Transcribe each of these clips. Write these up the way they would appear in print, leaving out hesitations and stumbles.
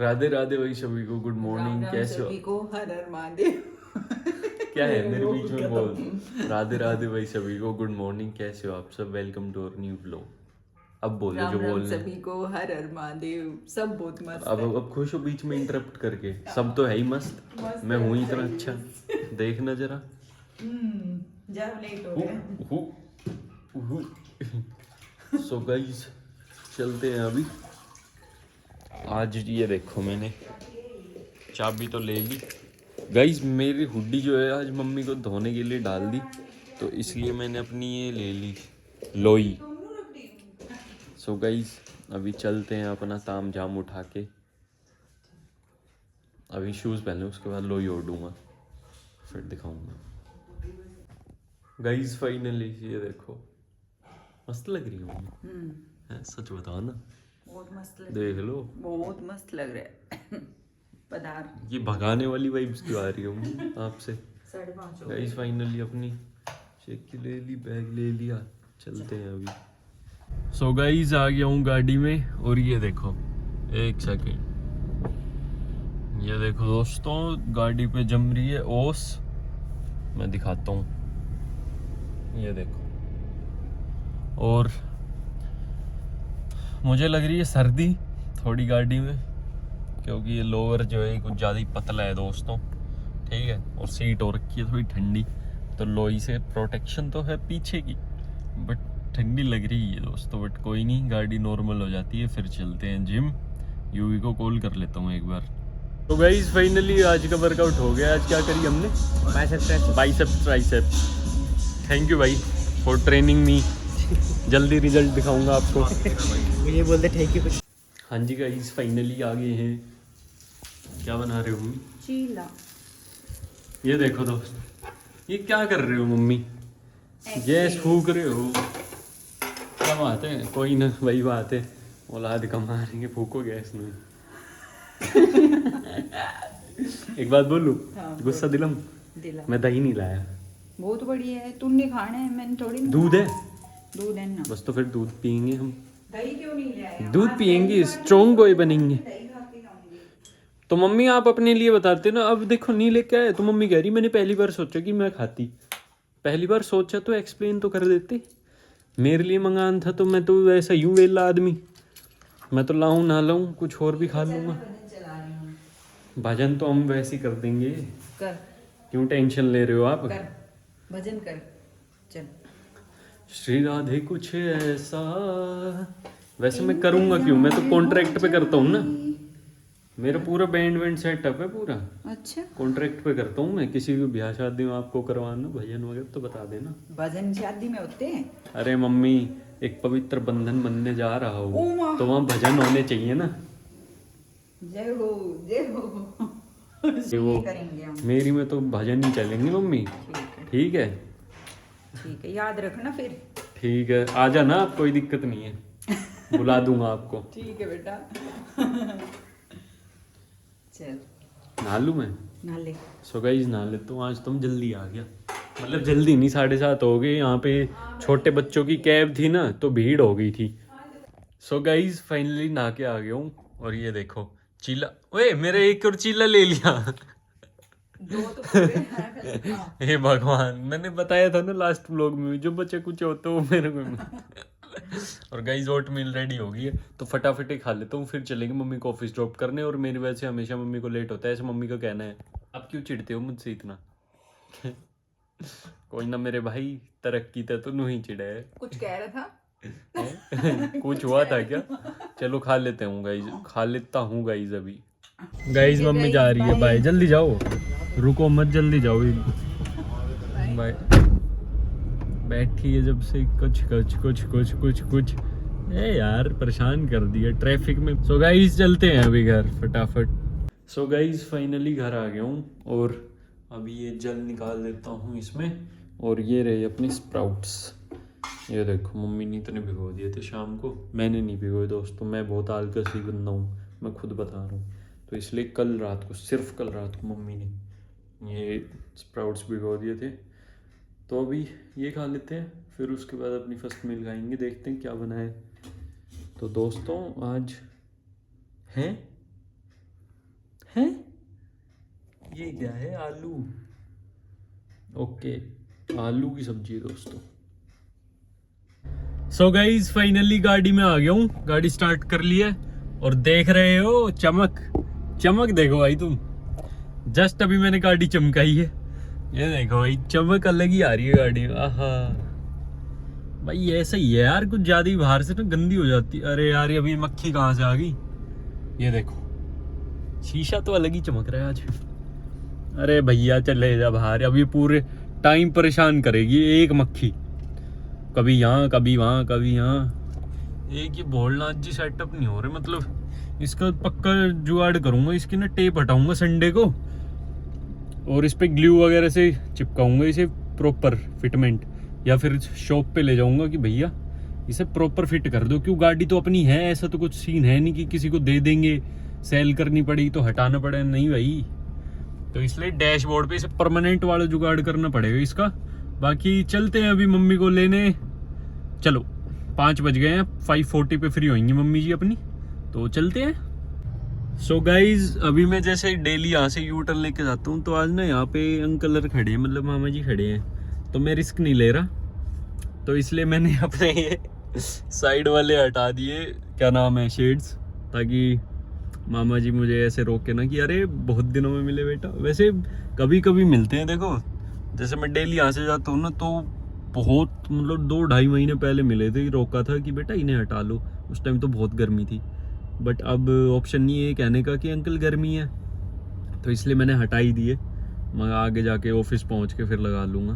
राधे राधे भाई सभी को, गुड मॉर्निंग, कैसे हो? सभी को हर हर महादेव। क्या है मेरे बीच में बोल। राधे राधे भाई सभी को, गुड मॉर्निंग, कैसे हो आप सब? Welcome to our new blog. अब बोलो राम जो राम बोलना है। सभी को हर हर महादेव। सब बहुत मस्त अब है। अब खुश हो बीच में इंटरप्ट करके? सब तो है ही मस्त। मस्त मैं है, हूँ इतना सही अच्छा, है। देखना जरा। जब लेट हो गया। सो गाइस चलते हैं अभी। आज ये देखो मैंने चाबी तो ले ली। गाइस मेरी हुड्डी जो है आज मम्मी को धोने के लिए डाल दी, तो इसलिए मैंने अपनी ये ले ली लोई। सो गाइस अभी चलते हैं अपना ताम झाम उठा के। अभी शूज़ पहने उसके बाद लोई ओढ़ूंगा, फिर दिखाऊंगा। गाइस फाइनली ये देखो, मस्त लग रही हूँ मैं। सच बताओ ना, बहुत मस्त लग देख लो। बहुत मस्त लग रहा है। पधार। ये भगाने वाली वाइब्स क्यों आ रही है आपसे? 5:30 हो गाइस फाइनली अपनी चेक ले ली, बैग ले लिया, चलते हैं अभी। सो गाइस आ गया हूँ गाड़ी में, और ये देखो एक सेकेंड, ये देखो दोस्तों गाड़ी पे जम रही है ओस। मैं दिखाता हूँ, ये देखो। और मुझे लग रही है सर्दी थोड़ी गाड़ी में, क्योंकि ये लोअर जो है कुछ ज़्यादा ही पतला है दोस्तों, ठीक है। और सीट हो रखी है थोड़ी ठंडी, तो लोई से प्रोटेक्शन तो है पीछे की, बट ठंडी लग रही है दोस्तों। बट कोई नहीं, गाड़ी नॉर्मल हो जाती है, फिर चलते हैं जिम। यूवी को कॉल कर लेता हूँ एक बार। तो गाइस फाइनली आज का वर्कआउट हो गया। आज क्या करी हमने? Bicep tricep. थैंक यू भाई फॉर ट्रेनिंग मी। जल्दी रिजल्ट दिखाऊंगा आपको। मुझे बोलते थैंक यू। हाँ जी गाइस फाइनली आ गए हैं। क्या बना रहे हो मम्मी? चीला। ये देखो दोस्त, ये क्या कर रहे हो मम्मी? गैस फूक रहे हो? क्या बात है? कोई ना, वही बात है, औलाद कमा रही है, फूको गैस में। एक बात बोलूं? हाँ, गुस्सा दिलम? दिला। मैं दही नहीं लाया। बहुत बढ़िया है, तूने खाना है, मैंने थोड़ी ना। दूध है दूध है ना। बस, तो फिर दूध पियेंगे हम। दही क्यों नहीं ले आया? दूध पियेंगे, स्ट्रॉन्ग बॉय बनेंगे। दही खा के खाऊंगी। तो मम्मी आप अपने लिए बताते ना, अब देखो नहीं लेके आए तो मम्मी कह रही मैंने पहली बार सोचा कि मैं खाती। पहली बार सोचा तो एक्सप्लेन तो कर देते। मेरे लिए मंगाना था तो मैं तो वैसा यूं वेला आदमी, मैं तो लाऊं ना लाऊं कुछ और भी खा लूंगा। चला रही हूँ। भजन तो हम वैसे ही कर देंगे, कर क्यों टेंशन ले रहे हो आप? कर भजन कर। चल। श्री राधे कुछ ऐसा। वैसे मैं करूंगा क्यों, मैं तो कॉन्ट्रैक्ट पे करता हूँ ना। मेरा पूरा बैंड वैंड सेटअप है पूरा, अच्छा। कॉन्ट्रैक्ट पे करता हूँ मैं। किसी भी ब्याह शादी में आपको करवाना भजन वगैरह तो बता देना। भजन शादी में होते हैं। अरे मम्मी, एक पवित्र बंधन बनने जा रहा ओ हूँ, माँ। तो वहाँ भजन होने चाहिए ना। जय हो जय हो। ये वो करेंगे हम। मेरी में तो भजन ही चलेंगे मम्मी। ठीक है ठीक है ठीक है, याद रखना फिर। ठीक है, आ जाना आप, कोई दिक्कत नहीं है, बुला दूंगा आपको। ठीक है बेटा। चल नहा लूँ मैं? ना ले। सो गाइस नहा लेता हूँ। आज तुम जल्दी आ गया, मतलब जल्दी नहीं, 7:30 हो गए। यहाँ पे छोटे बच्चों की कैब थी ना, तो भीड़ हो गई थी। सो गाइस फाइनली नहा के आ गया हूँ। और ये देखो चीला, ओए मेरे एक और चीला ले लिया। दो तो पूरे हैं। हे भगवान, मैंने बताया था ना लास्ट व्लॉग में, जो बच्चे कुछ होते वो मेरे को। और गाइस ओट मील रेडी हो गई है, तो फटाफट ही खा लेता हूँ, फिर चलेंगे मम्मी को ऑफिस ड्रॉप करने। और मेरी वजह से हमेशा मम्मी को लेट होता है, ऐसे मम्मी का कहना है। आप क्यों चिढ़ते हो मुझसे इतना? कोई ना मेरे भाई, तरक्की तो तू ही चिढ़ा है। कुछ कह रहा था। कुछ हुआ था क्या? चलो खा लेते हूँ गाइस, खा लेता हूँ गाइस अभी। गाइस मम्मी जा रही है, बाय। जल्दी जाओ, रुको मत, जल्दी जाओ। बाय। बैठी है जब से, कुछ कुछ कुछ कुछ कुछ कुछ ए यार, परेशान कर दिया ट्रैफिक में। सो गाइस चलते हैं अभी घर फटाफट। सो गाइस फाइनली घर आ गया हूँ, और अभी ये जल निकाल देता हूँ इसमें। और ये रहे अपने स्प्राउट्स। ये देखो मम्मी ने इतने भिगो दिए थे शाम को, मैंने नहीं भिगोए दोस्तों। मैं बहुत आलसी बंदा हूँ, मैं खुद बता रहा हूँ। तो इसलिए कल रात को, सिर्फ कल रात को मम्मी ने ये स्प्राउट्स भिगो दिए थे। तो अभी ये खा लेते हैं, फिर उसके बाद अपनी फर्स्ट मील खाएंगे, देखते हैं क्या बना है। तो दोस्तों आज है हैं ये क्या है? आलू। ओके, आलू की सब्जी है दोस्तों। सो गाइस फाइनली गाड़ी में आ गया हूँ, गाड़ी स्टार्ट कर ली है और देख रहे हो चमक, चमक देखो भाई तुम। जस्ट अभी मैंने गाड़ी चमकाई है, ये देखो भाई चमक अलग ही आ रही है गाड़ी में। आहा भाई ऐसा ही है यार, कुछ ज्यादा ही बाहर से ना गंदी हो जाती है। अरे यार अभी मक्खी कहाँ से आ गई, ये देखो शीशा तो अलग ही चमक रहा है आज। अरे भैया चले जा बाहर, अभी पूरे टाइम परेशान करेगी एक मक्खी, कभी यहाँ कभी वहाँ कभी यहाँ। एक ये भोलनाथ जी सेटअप नहीं हो रहे, मतलब इसका पक्का जुगाड़ करूंगा, इसकी ना टेप हटाऊंगा संडे को और इस पे ग्लू वगैरह से चिपकाऊंगा इसे प्रॉपर फिटमेंट, या फिर शॉप पे ले जाऊंगा कि भैया इसे प्रॉपर फिट कर दो। क्यों गाड़ी तो अपनी है, ऐसा तो कुछ सीन है नहीं कि किसी को दे देंगे, सेल करनी पड़ेगी तो हटाना पड़ेगा, नहीं भाई। तो इसलिए डैशबोर्ड पे इसे परमानेंट वाला जुगाड़ करना पड़ेगा इसका। बाकी चलते हैं अभी मम्मी को लेने, चलो 5 बज गए हैं, 5:40 पे फ्री होंगी मम्मी जी अपनी, तो चलते हैं। सो गाइज अभी मैं जैसे डेली यहाँ से यू टर्न लेके जाता हूँ, तो आज ना यहाँ पे अंकल खड़े हैं, मतलब मामा जी खड़े हैं, तो मैं रिस्क नहीं ले रहा, तो इसलिए मैंने अपने ये साइड वाले हटा दिए, क्या नाम है, शेड्स, ताकि मामा जी मुझे ऐसे रोके ना कि अरे बहुत दिनों में मिले बेटा। वैसे कभी कभी मिलते हैं, देखो जैसे मैं डेली यहाँ से जाता हूँ ना, तो बहुत मतलब 2-2.5 महीने पहले मिले थे, रोका था कि बेटा इन्हें हटा लो, उस टाइम तो बहुत गर्मी थी, बट अब ऑप्शन नहीं है कहने का कि अंकल गर्मी है, तो इसलिए मैंने हटा ही दिए। मैं आगे जाके ऑफिस पहुँच के फिर लगा लूँगा,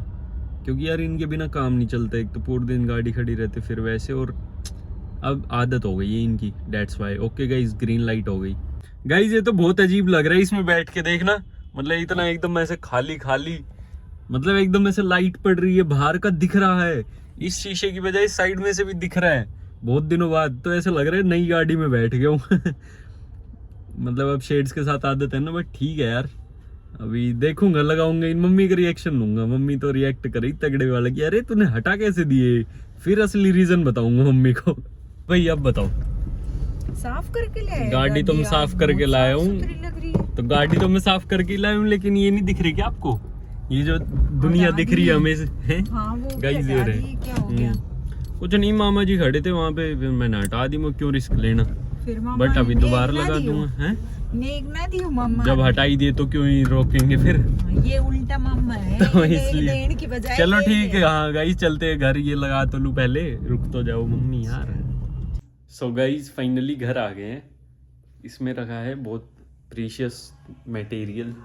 क्योंकि यार इनके बिना काम नहीं चलता, एक तो पूरे दिन गाड़ी खड़ी रहती फिर वैसे, और अब आदत हो गई है इनकी, that's why. Okay guys green light हो गई। गाइज ये तो बहुत अजीब लग रहा है इसमें बैठ के, देखना मतलब इतना एकदम ऐसे खाली खाली, मतलब एकदम ऐसे लाइट पड़ रही है, बाहर का दिख रहा है, इस शीशे की बजाय साइड में से भी दिख रहा है बहुत दिनों बाद, तो ऐसे लग रहा है नई गाड़ी में बैठ गया हूँ मतलब अब शेड्स के साथ आदत है ना, बट ठीक है यार, अभी देखूंगा लगाऊंगा, इन मम्मी का रिएक्शन लूंगा। मम्मी तो रिएक्ट करी तगड़े वाला कि अरे तूने हटा कैसे दिए, फिर असली रीजन बताऊंगा मम्मी को। भाई अब बताओ, साफ करके ले गाड़ी तो मैं साफ करके लाया हूँ, तो गाड़ी तो मैं साफ करके लाया हूँ, लेकिन ये नहीं दिख रही क्या आपको, ये जो दुनिया दिख रही है हमें है? हाँ, वो गाइस ये रहे, क्या हो गया? कुछ नहीं, मामा जी खड़े थे वहाँ पे, फिर मैंने हटा दी, मैं क्यों रिस्क लेना, फिर मामा बट अभी दोबारा नेक ना लगा दियो। दूंगा। हैं नेक ना दियो मामा, जब हटाई दिए तो क्यों ही रोकेंगे फिर, ये उल्टा मामा है, तो ये इसलिए देने की बजाय चलो ये ठीक है। हाँ गाइस चलते हैं घर, ये लगा तो लूं पहले, रुक तो जाओ मम्मी यार। सो गाइस फाइनली घर आ गए हैं, इसमें रखा है बहुत प्रीशियस मटेरियल,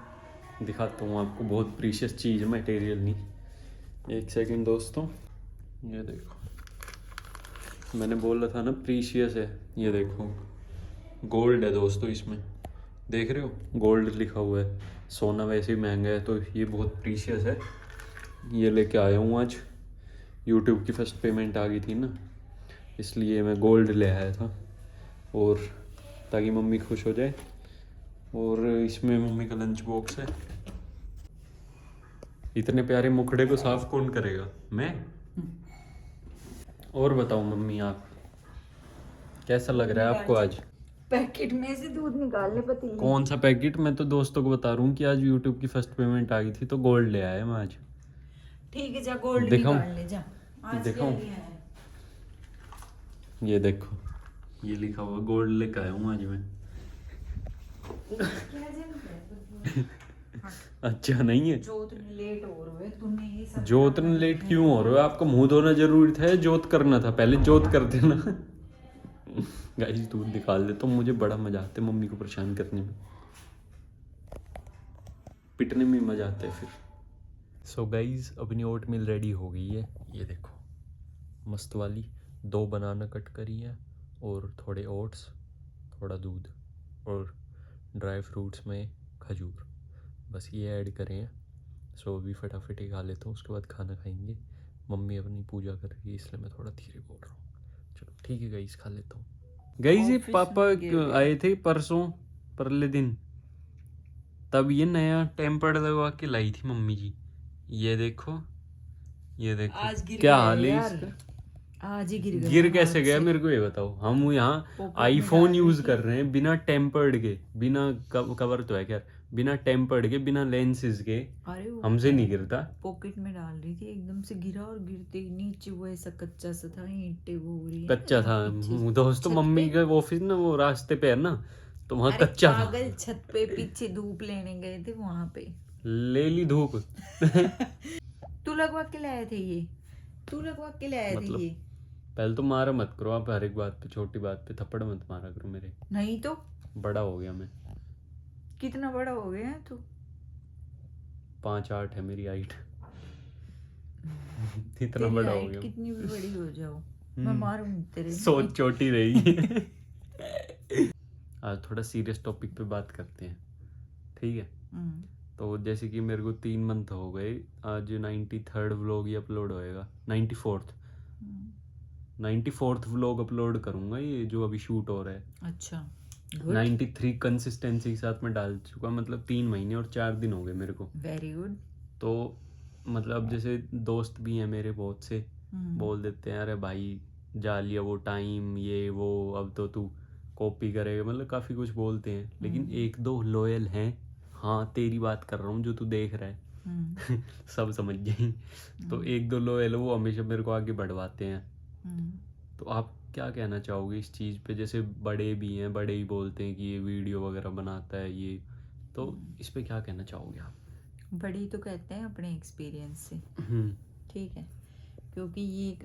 दिखाता हूँ आपको, बहुत प्रीशियस चीज़ है, मटेरियल नहीं। एक सेकंड दोस्तों, ये देखो, मैंने बोला था ना प्रीशियस है, ये देखो गोल्ड है दोस्तों, इसमें देख रहे हो गोल्ड लिखा हुआ है, सोना वैसे ही महंगा है, तो ये बहुत प्रीशियस है। ये लेके आया हूँ आज, यूट्यूब की फर्स्ट पेमेंट आ गई थी ना, इसलिए मैं गोल्ड ले आया था, और ताकि मम्मी खुश हो जाए। और इसमें मम्मी का लंच बॉक्स है। इतने प्यारे मुखड़े को साफ कौन करेगा, मैं। और बताओ मम्मी आप, कैसा लग रहा है आपको आज? पैकेट में से दूध निकाल ले पतीले। कौन सा पैकेट? मैं तो दोस्तों को बता रहा हूँ कि आज यूट्यूब की फर्स्ट पेमेंट आ गई थी, तो गोल्ड ले आया मैं आज। ठीक है जा, गोल्ड दिखाऊं? निकाल ले जा। आज दिखाऊं? क्या लिया है? ये देखो, ये लिखा हुआ गोल्ड लेकर आया हूँ आज मैं। क्या जल्द है? अच्छा नहीं है, जोत ने लेट हो रहे तूने ये सब जोत ने लेट क्यों हो रहे हो? आपको मुंह धोना जरूरी था, जोत करना था, पहले जोत करते ना। गाइस दूध निकाल दे तो मुझे बड़ा मजा आता है मम्मी को परेशान करने में, पिटने में मजा आता है फिर। सो गाइस अपनी ओट मिल रेडी हो गई है, ये देखो मस्त वाली, 2 बनाना कट करी है, और थोड़े ओट्स, थोड़ा दूध, और ड्राई फ्रूट्स में खजूर, बस ये ऐड करें हैं। सो अभी फटाफट ही खा लेता हूँ, उसके बाद खाना खाएंगे। मम्मी अपनी पूजा कर रही है, इसलिए मैं थोड़ा धीरे बोल रहा हूँ। चलो ठीक है गाइस, खा लेता हूँ। गाइस ये पापा आए थे परसों, परले दिन, तब ये नया टेम्पर्ड लगवा के लाई थी मम्मी जी। ये देखो, ये देखो आज गिर क्या गया हाल है यार। इसका। आज ही गिर गया। गिर कैसे हाथ गया से। मेरे को ये बताओ। हम यहाँ पॉकेट में आईफोन डाल यूज रही कर रहे हैं बिना टेम्पर्ड के, बिना कवर तो है खैर, बिना टेम्पर्ड के, बिना लेंसेज के, अरे वो हमसे नहीं गिरता। पॉकेट में डाल रही थी, एकदम से गिरा और गिरते ही नीचे वो ऐसा कच्चा सा था, ईंटें वो हो रही है कच्चा ना, था पीछे दोस्तों, छत मम्मी पे। का ऑफिस ना वो रास्ते पे है ना, तो वहाँ अरे कच्चा था। पागल, छत पे पीछे धूप लेने गए थे वहां पे। ले ली धूप। तू लगवा के लाए थे ये, तू लगवा के लाए थे मतलब ये। पहले तो मारा मत करो आप, हर एक बात पे, छोटी बात पे थप्पड़ मत मारा करो मेरे। नहीं तो बड़ा हो गया मैं, कितना बड़ा हो गया है तू? 5'8" है मेरी हाइट। इतना तेरी बड़ा हो हाइट गया। कितनी भी बड़ी हो जाओ, मैं मारूंगी तेरे। सोच छोटी रही। आज थोड़ा सीरियस टॉपिक पे बात करते हैं, ठीक है। हम्म, तो जैसे कि मेरे को 3 मंथ हो गए, आज 93rd व्लॉग ही अपलोड होएगा, 94th हम्म। 94th व्लॉग अपलोड करूंगा, ये जो अभी शूट हो रहा है। अच्छा, गुड, 93 कंसिस्टेंसी के साथ मैं डाल चुका, मतलब 3 महीने और 4 दिन हो गए मेरे को। Very good. तो मतलब जैसे दोस्त भी हैं मेरे बहुत से, बोल देते हैं अरे भाई जा लिया वो टाइम, ये वो, अब तो तू कॉपी करेगा, मतलब काफ़ी कुछ बोलते हैं। लेकिन एक दो लॉयल हैं, हाँ तेरी बात कर रहा हूँ जो तू देख रहा है। सब समझ गई। तो एक दो लॉयल, वो हमेशा मेरे को आगे बढ़वाते हैं। तो आप क्या कहना चाहोगे इस चीज़ पे? जैसे बड़े भी हैं, बड़े ही बोलते हैं कि ये वीडियो वगैरह बनाता है ये, तो इस पे क्या कहना चाहोगे आप? बड़ी तो कहते हैं अपने एक्सपीरियंस से, ठीक है, क्योंकि ये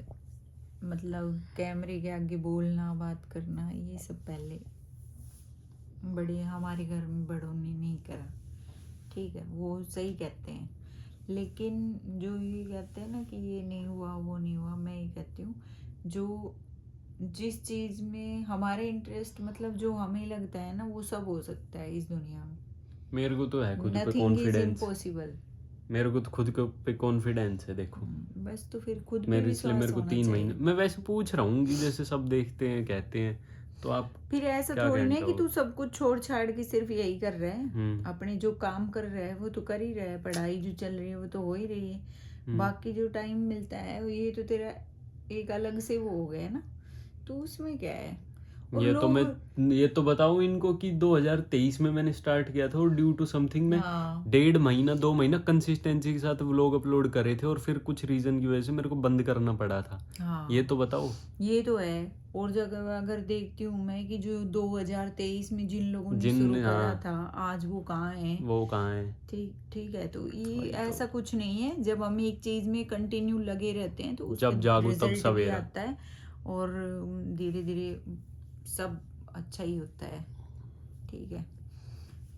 मतलब कैमरे के आगे बोलना, बात करना, ये सब पहले बड़े हमारे घर में बड़ों ने नहीं करा, ठीक है, वो सही कहते हैं। लेकिन जो ये कहते हैं ना कि ये नहीं हुआ, वो नहीं हुआ, मैं ये कहती हूँ जो जिस चीज़ में हमारे इंटरेस्ट, मतलब जो हमें लगता है ना, वो सब हो सकता है इस दुनिया में। मेरे को तो है खुद पे नथिंग इज कॉन्फिडेंस, इम्पॉसिबल। मेरे को तो खुद पे कॉन्फिडेंस है। देखो बस तो फिर खुद पे मेरे, इसलिए विश्वास मेरे को होना 3 चाहिए। महीने, मैं वैसे पूछ रहा हूँ कि जैसे सब देखते हैं कहते हैं, तो आप फिर ऐसा क्या थोड़ी कहना ना कि तू चाहोगे? सब कुछ छोड़ छाड़ के सिर्फ यही कर रहा है। अपने जो काम कर रहा है वो तो कर ही रहा है, पढ़ाई जो चल रही है वो तो हो ही रही है। बाकी जो टाइम मिलता है ये तो तेरा एक अलग से वो हो गया ना, तो उसमें क्या है। और ये तो मैं लोग, ये तो बताऊं इनको कि 2023 में मैंने स्टार्ट किया था और ड्यू टू समथिंग में हाँ 1.5 महीना 2 महीना कंसिस्टेंसी के साथ व्लॉग अपलोड करे थे, और फिर कुछ रीजन की वजह से मेरे को बंद करना पड़ा था। हाँ ये तो बताओ। ये तो है। और जगह अगर देखती हूँ मैं कि जो 2023 में जिन लोगों ने जिन- शुरू करा हाँ। था, आज वो कहाँ है। वो कहाँ है? ठीक ठीक है, तो ये वही तो। ऐसा कुछ नहीं है। जब हम एक चीज में कंटिन्यू लगे रहते हैं तो उसका जब जागो तब रिजल्ट भी सवेरा। आता है, और धीरे धीरे सब अच्छा ही होता है, ठीक है।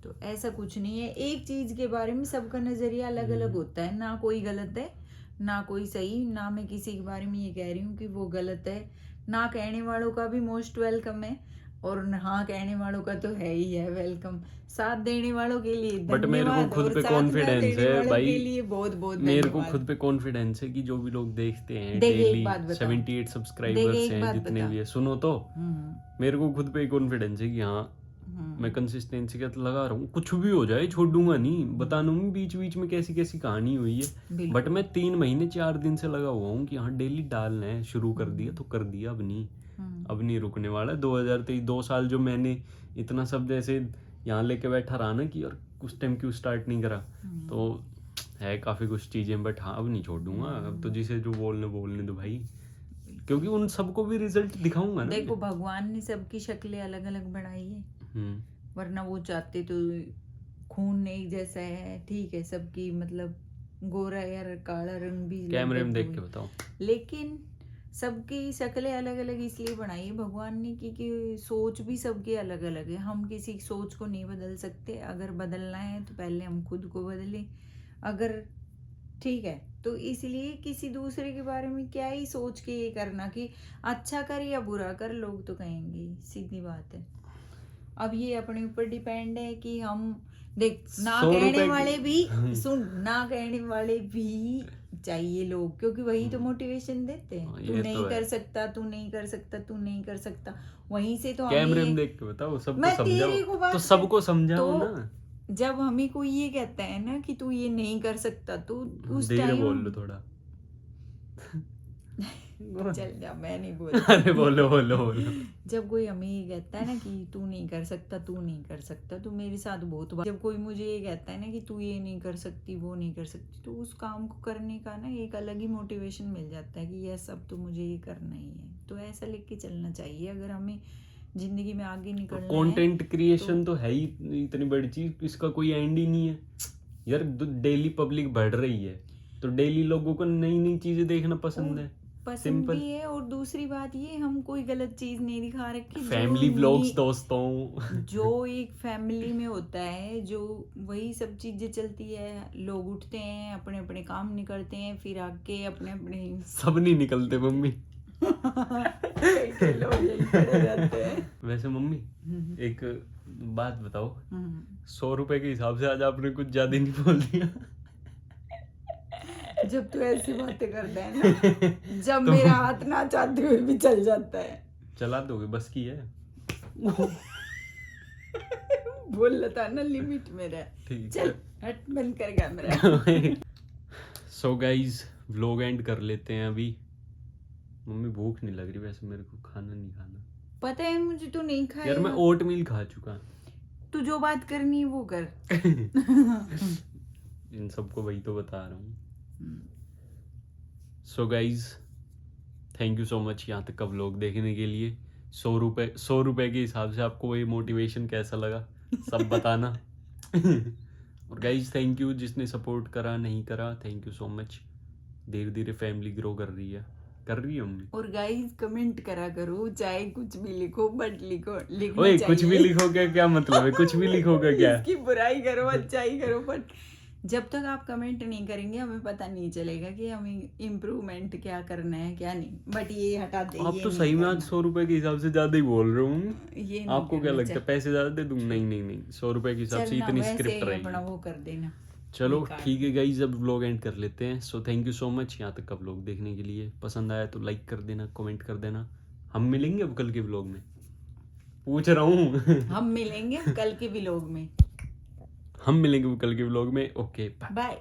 तो ऐसा कुछ नहीं है, एक चीज के बारे में सबका नजरिया अलग अलग होता है, ना कोई गलत है ना कोई सही, ना मैं किसी के बारे में ये कह रही हूँ कि वो गलत है, ना कहने वालों का भी मोस्ट वेलकम है, और हाँ कहने वालों का तो है ही है वेलकम। साथ देने वालों के लिए बट मेरे को धन्यवाद, खुद और पे साथ ना कॉन्फिडेंस देने है वालों भाई, के लिए बहुत बहुत मेरे को धन्यवाद। खुद पे कॉन्फिडेंस है कि जो भी लोग देखते हैं देख, एक डेली, बात बता। 78 सब्सक्राइबर्स एक हैं बात जितने बता। भी है, सुनो तो, हम्म, मेरे को खुद पे कॉन्फिडेंस है कि हाँ मैं कंसिस्टेंसी का तो लगा रहा हूँ, कुछ भी हो जाए छोड़ूंगा नहीं। बता दूंगी बीच बीच में कैसी कैसी कहानी हुई है, बिल्कुल। बट मैं 3 महीने 4 दिन से लगा हुआ हूँ कि हाँ डेली डालना है, शुरू कर दिया तो कर दिया, अब नहीं रुकने वाला। 2023 2 साल जो मैंने इतना सब जैसे यहाँ लेके बैठा रहा ना कि और उस टाइम क्यों स्टार्ट नहीं करा, तो है काफ़ी कुछ चीज़ें, बट हाँ अब नहीं छोड़ूंगा। अब तो जिसे जो बोलने दो भाई, क्योंकि उन सबको भी रिजल्ट दिखाऊंगा ना। देखो भगवान ने सबकी शक्लें अलग अलग बनाई है, वरना वो चाहते तो खून एक जैसा है, ठीक है, सबकी मतलब गोरा या काला रंग भी कैमरे में लगभग देख के वही। बताओ। लेकिन सबकी शक्लें अलग अलग इसलिए बनाई है भगवान ने कि सोच भी सबकी अलग अलग है। हम किसी की सोच को नहीं बदल सकते, अगर बदलना है तो पहले हम खुद को बदलें, अगर ठीक है। तो इसलिए किसी दूसरे के बारे में क्या ही सोच के ये करना कि अच्छा कर या बुरा कर, लोग तो कहेंगे, सीधी बात है। अब ये अपने ऊपर डिपेंड है कि हम देख, ना 100 कहने रुपए वाले भी सुन, ना कहने वाले भी चाहिए लोग, क्योंकि वही तो मोटिवेशन देते हैं। तू ये नहीं तो है। कर सकता, तू नहीं कर सकता, तू नहीं कर सकता, वहीं से तो कैमरे हमें में देख के बताओ, सबको मैं तेरे को समझाओ, बात तो सबको समझाओ तो ना। जब हमें कोई ये कहता है ना कि तू ये नहीं कर सकता, तो उस धीरे बोल लो टाइम थोड़ा। चल जा, मैं नहीं बोल अरे बोलो बोलो बोलो। जब कोई हमें ये कहता है ना कि तू नहीं कर सकता, तू नहीं कर सकता, तो मेरे साथ बहुत बार जब कोई मुझे ये कहता है ना कि तू ये नहीं कर सकती, वो नहीं कर सकती, तो उस काम को करने का ना एक अलग ही मोटिवेशन मिल जाता है कि यह सब तो मुझे ये करना ही है। तो ऐसा लेके चलना चाहिए अगर हमें जिंदगी में आगे निकलना है। कंटेंट क्रिएशन तो है ही इतनी बड़ी चीज, इसका कोई एंड ही नहीं है यार। डेली पब्लिक बढ़ रही है तो डेली लोगों को नई नई चीजें देखना पसंद है। पसंद भी है, और दूसरी बात ये हम कोई गलत चीज नहीं दिखा रखी। फैमिली व्लॉग्स दोस्तों, जो एक फैमिली में होता है, जो वही सब चीजें चलती है। लोग उठते हैं, अपने अपने काम निकलते हैं, फिर आके अपने अपने सब नहीं निकलते मम्मी। कई लोग यही पड़े रहते हैं। वैसे मम्मी एक बात बताओ, 100 रुपए के हिसाब से आज आपने कुछ ज्यादा नहीं बोल दिया। जब तू ऐसी बातें करता है ना, जब मेरा हाथ ना चाहते हुए भी चल जाता है। चला दोगे, बस की है। बोल लेता ना, लिमिट में रह। ठीक चल है। हट, बंद कर camera. So guys vlog and कर लेते हैं अभी। मम्मी भूख नहीं लग रही वैसे, मेरे को खाना नहीं खाना। पता है मुझे, तू नहीं खाएगा। यार मैं ओट मील खा चुका। तू जो बात करनी है वो कर। इन सबको वही तो बता रहा हूँ। So guys thank you so much यहाँ तक का व्लॉग देखने के लिए। 100 रुपए के हिसाब से आपको ये मोटिवेशन कैसा लगा सब बताना। और गाइज थैंक यू जिसने सपोर्ट करा, नहीं करा, थैंक यू सो मच। धीरे धीरे फैमिली ग्रो कर रही है मम्मी। और गाइस कमेंट करा करो, चाहे कुछ भी लिखो, बट लिखो ओए कुछ भी लिखोगे क्या मतलब है? कुछ भी लिखोगे क्या? इसकी बुराई करो, अच्छाई करो, बट जब तक आप कमेंट नहीं करेंगे हमें पता नहीं चलेगा कि हमें इम्प्रूवमेंट क्या करना है क्या नहीं। बट ये हटा दे। आप तो सही में आज 100 रुपए के हिसाब से ज्यादा ही बोल रहे हूँ। ये आपको क्या लगता है पैसे ज्यादा दे दूं? नहीं 100 रुपए के हिसाब से इतनी स्क्रिप्ट अपना रहेगी। वो कर देना। चलो ठीक है गाइज, अब व्लॉग एंड कर लेते हैं। So thank you so much यहाँ तक का व्लॉग देखने के लिए। पसंद आया तो लाइक कर देना, कमेंट कर देना। हम मिलेंगे अब कल के व्लॉग में, पूछ रहा हूँ। हम मिलेंगे कल के व्लॉग में। हम मिलेंगे कल के व्लॉग में। Okay bye.